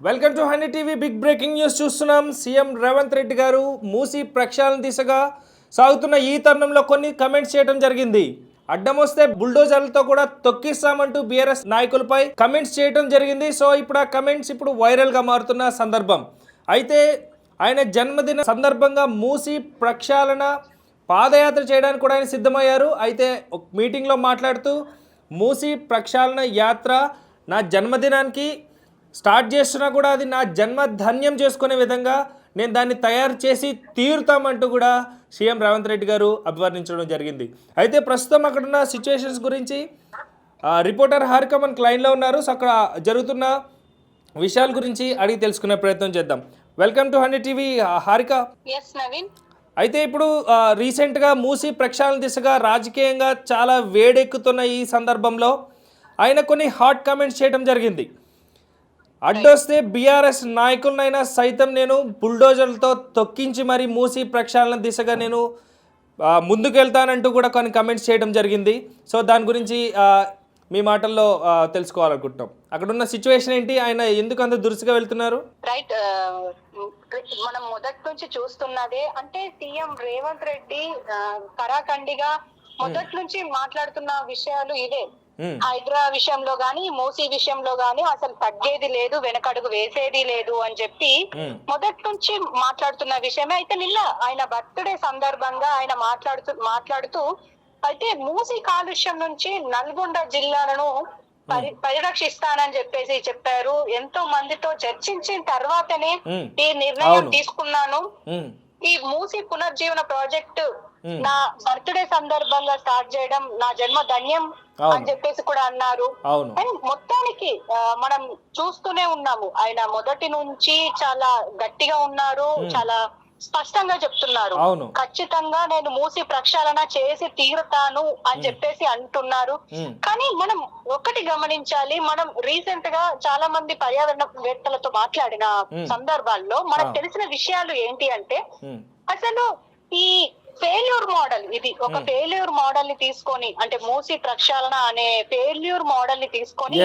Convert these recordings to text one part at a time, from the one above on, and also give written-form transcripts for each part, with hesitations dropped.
Welcome to honey TV. Big breaking news చూస్తున్నాం. CM Revanth Reddy గారు మూసీ ప్రక్షాళన దిశగా సాగుతున్న ఈ తరుణంలో కొన్ని కమెంట్స్ చేయడం జరిగింది. అడ్డం వస్తే బుల్డోజర్లతో కూడా తొక్కిస్తామంటూ బీఆర్ఎస్ నాయకులపై కమెంట్స్ చేయడం జరిగింది. సో ఇప్పుడు ఆ కమెంట్స్ ఇప్పుడు వైరల్గా మారుతున్న సందర్భం. అయితే ఆయన జన్మదిన సందర్భంగా మూసీ ప్రక్షాళన పాదయాత్ర చేయడానికి కూడా ఆయన సిద్ధమయ్యారు. అయితే ఒక మీటింగ్లో మాట్లాడుతూ మూసీ ప్రక్షాళన యాత్ర నా జన్మదినానికి స్టార్ట్ చేస్తున్నా కూడా అది నా జన్మ ధన్యం చేసుకునే విధంగా నేను దాన్ని తయారు చేసి తీరుతామంటూ కూడా సీఎం రేవంత్ రెడ్డి గారు అభివర్ణించడం జరిగింది. అయితే ప్రస్తుతం అక్కడున్న సిచ్యువేషన్స్ గురించి రిపోర్టర్ హారిక మనకు లైన్లో ఉన్నారు. సో అక్కడ జరుగుతున్న విషయాల గురించి అడిగి తెలుసుకునే ప్రయత్నం చేద్దాం. Welcome to honey TV Harika. అయితే ఇప్పుడు రీసెంట్గా మూసీ ప్రక్షాళన దిశగా రాజకీయంగా చాలా వేడెక్కుతున్న ఈ సందర్భంలో ఆయన కొన్ని హాట్ కామెంట్స్ చేయడం జరిగింది. అడ్డొస్తే బీఆర్ఎస్ నాయకులనైనా సైతం నేను బుల్డోజర్లతో తొక్కించి మరి మూసీ ప్రక్షాళన దిశగా నేను ముందుకెళ్తానంటూ కూడా కొన్ని కమెంట్స్ చేయడం జరిగింది. సో దాని గురించి మీ మాటల్లో తెలుసుకోవాలనుకుంటున్నాం. అక్కడ ఉన్న సిచ్యువేషన్ ఏంటి, ఆయన ఎందుకు అంత దురుసుగా వెళ్తున్నారు? రైట్, మనం మొదటి నుంచి చూస్తున్నదే అంటే సీఎం రేవంత్ రెడ్డి కరాఖండిగా మొదటి నుంచి మాట్లాడుతున్న విషయాలు ఇదే. హైడ్రా విషయంలో గాని మూసీ విషయంలో గాని అసలు తగ్గేది లేదు, వెనకడుగు వేసేది లేదు అని చెప్పి మొదటి నుంచి మాట్లాడుతున్న విషయమే. అయితే నిన్న ఆయన బర్త్డే సందర్భంగా ఆయన మాట్లాడుతూ అయితే మూసీ కాలుష్యం నుంచి నల్గొండ జిల్లాలను పరిరక్షిస్తానని చెప్పేసి చెప్పారు. ఎంతో మందితో చర్చించిన తర్వాతనే ఈ నిర్ణయం తీసుకున్నాను. ఈ మూసీ పునర్జీవన ప్రాజెక్టు నా బర్త్డే సందర్భంగా స్టార్ట్ చేయడం నా జన్మ ధన్యం అని చెప్పేసి కూడా అన్నారు. మొత్తానికి మనం చూస్తూనే ఉన్నాము, ఆయన మొదటి నుంచి చాలా గట్టిగా ఉన్నారు, చాలా స్పష్టంగా చెప్తున్నారు. ఖచ్చితంగా నేను మూసి ప్రక్షాళన చేసి తీరుతాను అని చెప్పేసి అంటున్నారు. కానీ మనం ఒకటి గమనించాలి, మనం రీసెంట్ గా చాలా మంది పర్యావరణవేత్తలతో మాట్లాడిన సందర్భాల్లో మనకు తెలిసిన విషయాలు ఏంటి అంటే అసలు ఈ ఫెయిల్యూర్ మోడల్, ఇది ఒక ఫెయిల్యూర్ మోడల్ ని తీసుకొని అంటే మూసీ ప్రక్షాళన అనే ఫెయిల్యూర్ మోడల్ ని తీసుకొని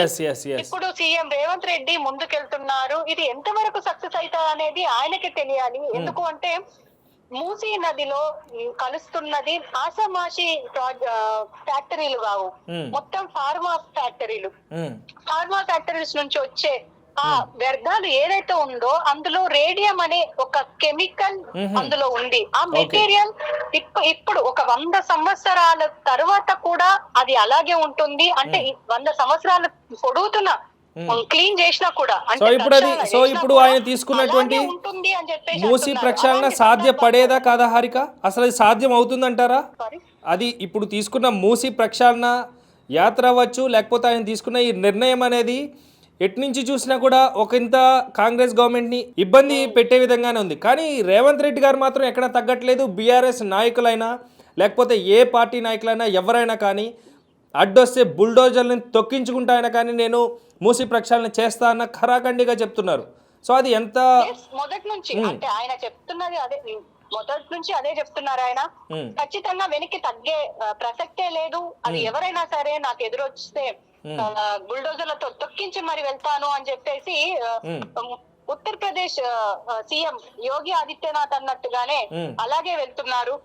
ఇప్పుడు సీఎం రేవంత్ రెడ్డి ముందుకెళ్తున్నారు. ఇది ఎంతవరకు సక్సెస్ అవుతుంది అనేది ఆయనకే తెలియాలి. ఎందుకు అంటే మూసీ నదిలో కలుస్తున్నది ఆషామాషి ఫ్యాక్టరీలు కావు, మొత్తం ఫార్మా ఫ్యాక్టరీస్ నుంచి వచ్చే ఆ వ్యర్థాలు ఏదైతే ఉందో అందులో రేడియం అనే ఒక కెమికల్ అందులో ఉంది. ఆ మెటీరియల్ ఇప్పుడు ఒక 100 సంవత్సరాల తర్వాత కూడా అది అలాగే ఉంటుంది. అంటే 100 సంవత్సరాలు పొడుగుతున్న క్లీన్ చేసినా కూడా సో ఇప్పుడు ఆయన తీసుకున్నటువంటి మూసీ ప్రక్షాళన సాధ్యపడేదా కాదా హారిక? అసలు అది సాధ్యం అవుతుందంటారా? అది ఇప్పుడు తీసుకున్న మూసీ ప్రక్షాళన యాత్ర అవ్వచ్చు, లేకపోతే ఆయన తీసుకున్న ఈ నిర్ణయం అనేది ఎట్నుంచి చూసినా కూడా ఒకంత కాంగ్రెస్ గవర్నమెంట్ని ఇబ్బంది పెట్టే విధంగానే ఉంది. కానీ రేవంత్ రెడ్డి గారు మాత్రం ఎక్కడ తగ్గట్లేదు. బీఆర్ఎస్ నాయకులైనా లేకపోతే ఏ పార్టీ నాయకులైనా ఎవరైనా కానీ అడ్డొస్తే బుల్డోజర్లను తొక్కించుకుంటాయన కానీ నేను మూసీ ప్రక్షాళన చేస్తా అన్న ఖరాఖండిగా చెప్తున్నారు. సో అది ఎంత మొదటి నుంచి అంటే ఆయన చెప్తున్నది అదే, మొదటి నుంచి అదే చెప్తున్నారు. ఆయన ఖచ్చితంగా వెనక్కి తగ్గే ప్రసక్తే లేదు. అది ఎవరైనా సరే నాకు ఎదురొస్తే బుల్డోజర్లతో తొక్కించి మరి వెళ్తాను అని చెప్పేసి ఉత్తరప్రదేశ్ సీఎం యోగి ఆదిత్యనాథ్ అన్నట్టుగానే అలాగే వెళ్తున్నారు.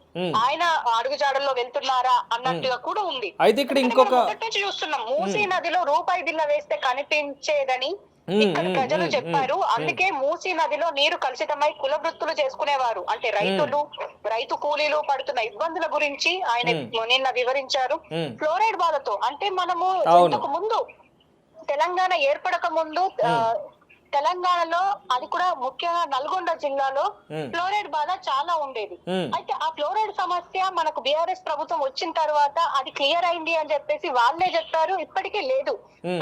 ఆయన అడుగుజాడల్లో వెళ్తున్నారా అన్నట్టుగా కూడా ఉంది. అయితే ఇక్కడ ఇంకొక చూస్తున్నాం, మూసీ నదిలో రూపాయి బిల్ల వేస్తే కనిపించేదని ఇక్కడ ప్రజలు చెప్పారు. అందుకే మూసీ నదిలో నీరు కలుషితమై కుల వృత్తులు చేసుకునేవారు. అంటే రైతు కూలీలు పడుతున్న ఇబ్బందుల గురించి ఆయన నిన్న వివరించారు. ఫ్లోరైడ్ బాధతో అంటే మనము ఇంతకు ముందు తెలంగాణ ఏర్పడక ముందు తెలంగాణలో అది కూడా ముఖ్యంగా నల్గొండ జిల్లాలో ఫ్లోరైడ్ బాధ చాలా ఉండేది. అయితే ఆ ఫ్లోరైడ్ సమస్య మనకు బీఆర్ఎస్ ప్రభుత్వం వచ్చిన తర్వాత అది క్లియర్ అయింది అని చెప్పేసి వాళ్ళే చెప్పారు. ఇప్పటికీ లేదు.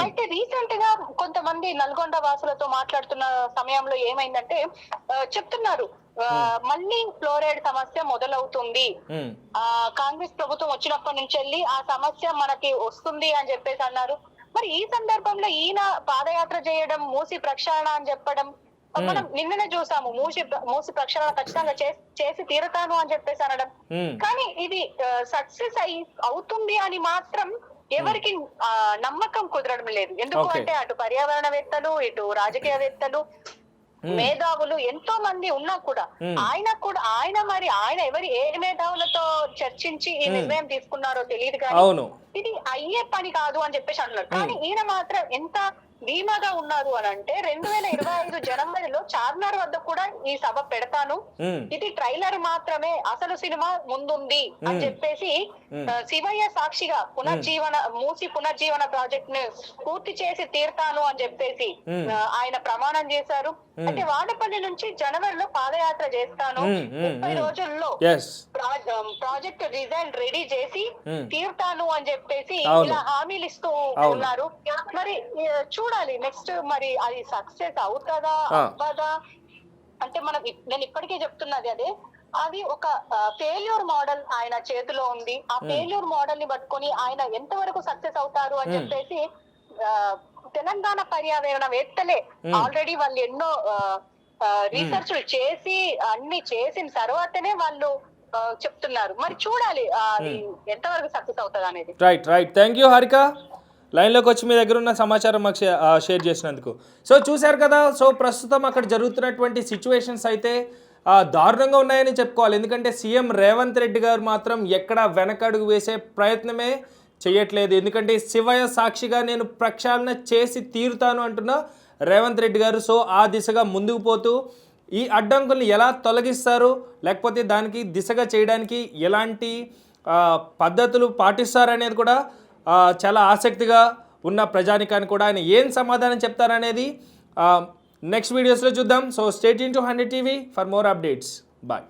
అయితే రీసెంట్ గా కొంతమంది నల్గొండ వాసులతో మాట్లాడుతున్న సమయంలో ఏమైందంటే చెప్తున్నారు మళ్ళీ ఫ్లోరైడ్ సమస్య మొదలవుతుంది, కాంగ్రెస్ ప్రభుత్వం వచ్చినప్పటి నుంచి వెళ్ళి ఆ సమస్య మనకి వస్తుంది అని చెప్పేసి అన్నారు. మరి ఈ సందర్భంలో ఈయన పాదయాత్ర చేయడం, మూసీ ప్రక్షాళన అని చెప్పడం మనం నిన్ననే చూసాము. మూసీ ప్రక్షాళన ఖచ్చితంగా చేసి తీరుతాను అని చెప్పేసి అనడం. కానీ ఇది సక్సెస్ అవుతుంది అని మాత్రం ఎవరికి నమ్మకం కుదరడం లేదు. ఎందుకు Okay. అంటే అటు పర్యావరణవేత్తలు, ఇటు రాజకీయవేత్తలు, మేధావులు ఎంతో మంది ఉన్నా కూడా ఆయన మరి ఎవరి ఏ మేధావులతో చర్చించి ఈ నిర్ణయం తీసుకున్నారో తెలియదు కానీ అవును. ఇది అయ్యే పని కాదు అని చెప్పేసి అంటున్నారు. కానీ ఈయన మాత్రం ఎంత ధీమాగా ఉన్నారు అని అంటే 2025 జనవరిలో చార్మినార్ వద్ద కూడా ఈ సభ పెడతాను, ఇది ట్రైలర్ మాత్రమే, అసలు సినిమా ముందుంది అని చెప్పేసి శివయ్య సాక్షిగా మూసి పునర్జీవన ప్రాజెక్ట్ ను పూర్తి చేసి తీరుతాను అని చెప్పేసి ఆయన ప్రమాణం చేశారు. అయితే వాడపల్లి నుంచి జనవరిలో పాదయాత్ర చేస్తాను, 30 రోజుల్లో ప్రాజెక్ట్ డిజైన్ రెడీ చేసి తీరుతాను అని చెప్పేసి ఇలా హామీలు ఇస్తూ ఉన్నారు. మరి చూడాలి నెక్స్ట్ మరి అది సక్సెస్ అవుతుందా అవ్వదా అంటే నేను ఇప్పటికే చెప్తున్నది అది ఒక ఫెయిల్యూర్ మోడల్ ఆయన చేతిలో ఉంది. ఆ ఫెయిల్యూర్ మోడల్ ని పట్టుకొని ఆయన ఎంతవరకు సక్సెస్ అవుతారు అని చెప్పేసి తెలంగాణ పర్యావరణవేత్తలే ఆల్రెడీ వాళ్ళు ఎన్నో రీసెర్చ్ చేసి అన్ని చేసిన తర్వాతనే వాళ్ళు చెప్తున్నారు. మరి చూడాలి అది ఎంతవరకు సక్సెస్ అవుతుంది అనేది. రైట్ థ్యాంక్ యూ హారిక, లైన్లోకి వచ్చి మీ దగ్గర ఉన్న సమాచారం మాకు షేర్ చేసినందుకు. సో చూశారు కదా, సో ప్రస్తుతం అక్కడ జరుగుతున్నటువంటి సిచ్యువేషన్స్ అయితే దారుణంగా ఉన్నాయని చెప్పుకోవాలి. ఎందుకంటే సీఎం రేవంత్ రెడ్డి గారు మాత్రం ఎక్కడా వెనకడుగు వేసే ప్రయత్నమే చేయట్లేదు. ఎందుకంటే శివయ్య సాక్షిగా నేను ప్రక్షాళన చేసి తీరుతాను అంటున్న రేవంత్ రెడ్డి గారు. సో ఆ దిశగా ముందుకు పోతూ ఈ అడ్డంకుల్ని ఎలా తొలగిస్తారు, లేకపోతే దానికి దిశగా చేయడానికి ఎలాంటి పద్ధతులు పాటిస్తారనేది కూడా చాలా ఆసక్తిగా ఉన్న ప్రజానికానికి కూడా ఆయన ఏం సమాధానం చెప్తారనేది నెక్స్ట్ వీడియోస్లో చూద్దాం. So stay tune to 100 TV for more updates. Bye.